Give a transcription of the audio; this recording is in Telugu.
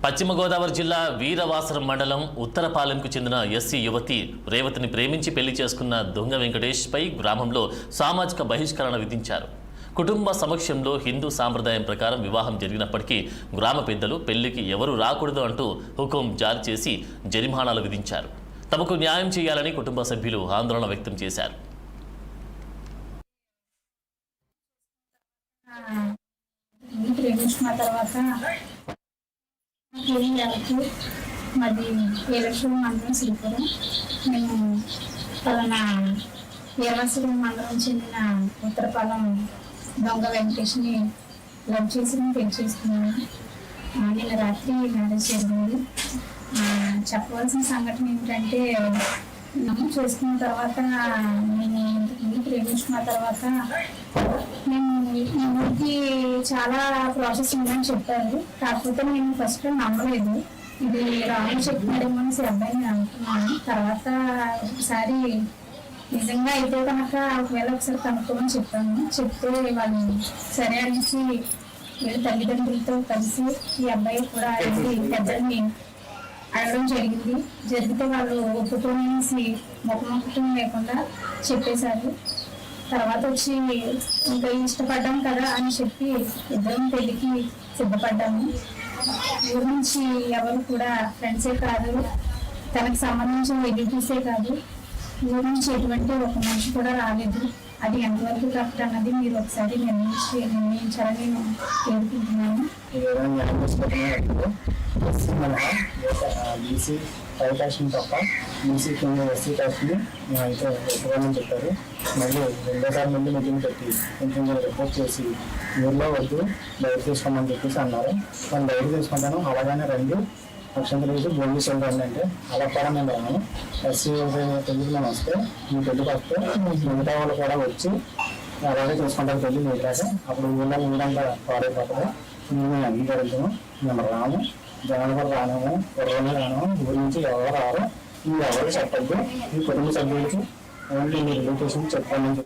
పశ్చిమ గోదావరి జిల్లా వీరవాసరం మండలం ఉత్తరపాలెంకు చెందిన ఎస్సీ యువతి రేవతిని ప్రేమించి పెళ్లి చేసుకున్న దొంగ వెంకటేష్పై గ్రామంలో సామాజిక బహిష్కరణ విధించారు. కుటుంబ సమక్షంలో హిందూ సాంప్రదాయం ప్రకారం వివాహం జరిగినప్పటికీ గ్రామ పెద్దలు పెళ్లికి ఎవరు రాకూడదు అంటూ హుకుం జారీ చేసి జరిమానాలు విధించారు. తమకు న్యాయం చేయాలని కుటుంబ సభ్యులు ఆందోళన వ్యక్తం చేశారు. మాది ఏలక్ష్మి మండలం శ్రీపురం. మేము పలానా వీరవాసరం మండలం చెందిన ఉత్తరపాలెం దొంగ వెంకటేష్ని లవ్ చేసి పెళ్లి చేసుకున్నాను. నిన్న రాత్రి మ్యారేజ్ జరిగింది. చెప్పవలసిన సంఘటన ఏంటంటే, నమ్మకం చేసుకున్న తర్వాత నేను ఇంతకుముందు ప్రేమించుకున్న తర్వాత నేను ఈ ఊరికి చాలా ప్రాసెస్ ఉందని చెప్పారు. కాకపోతే నేను ఫస్ట్ నమ్మలేదు. ఇది రాము చెప్పినాడేమో అని అబ్బాయిని అనుకున్నాను. తర్వాత ఒకసారి నిజంగా అయితే కనుక ఒకవేళ ఒకసారి కనుక్కోమని చెప్పాను. చెప్తే వాళ్ళు సరే అనేసి వీళ్ళ తల్లిదండ్రులతో కలిసి ఈ అబ్బాయి కూడా పెద్దల్ని అడగడం జరిగితే వాళ్ళు ఒప్పుకోనేసి ముఖం లేకుండా చెప్పేశారు. తర్వాత వచ్చి ఇంకా ఇష్టపడ్డాం కదా అని చెప్పి ఇద్దరం పెళ్లికి సిద్ధపడ్డాము. ఊరి నుంచి ఎవరు కూడా ఫ్రెండ్సే కాదు, తనకు సంబంధించిన రిలేటివ్సే కాదు, ఊరి నుంచి ఎటువంటి ఒక మనిషి కూడా రాలేదు. అది ఎంతవరకు కరెక్ట్ అన్నది మీరు ఒకసారి నిర్ణయించాలని నేను కోరుకుంటున్నాను. బీసీ ఫైవ్ క్యాస్ట్ని తప్ప బీసీ కింద ఎస్సీ క్యాస్ట్ని అయితే ఎక్కువని చెప్పారు. మళ్ళీ రెండోసారి ముందు మీటింగ్ పెట్టి కొంచెం రిపోర్ట్ చేసి ఊళ్ళో వద్దు బయట తీసుకోమని చెప్పేసి అన్నారు. మనం బయట తీసుకుంటాను, అలాగనే రండి అక్షంతలు వేసి భోజనం చేయండి అంటే అలా కూడా మేము రాను. ఎస్సీ పెళ్లికి మేము వస్తే మీ పెళ్లికి వస్తే మిగతా వాళ్ళు కూడా వచ్చి అలాగే తీసుకుంటారు పెళ్లి మీరాక. అప్పుడు ఊళ్ళో ఊరంతా పాడైపోతుంది. మేము అంగీకరించము, మేము రాము, జనాలు కూడా రానేమో, ఎవరైనా రానేమో, ఊరి నుంచి ఎవరు రారు, మీరు ఎవరు చెప్పద్దు, మీ కుటుంబ సభ్యులకి ఓన్లీ మీ రిలేటివ్స్కి చెప్పండి.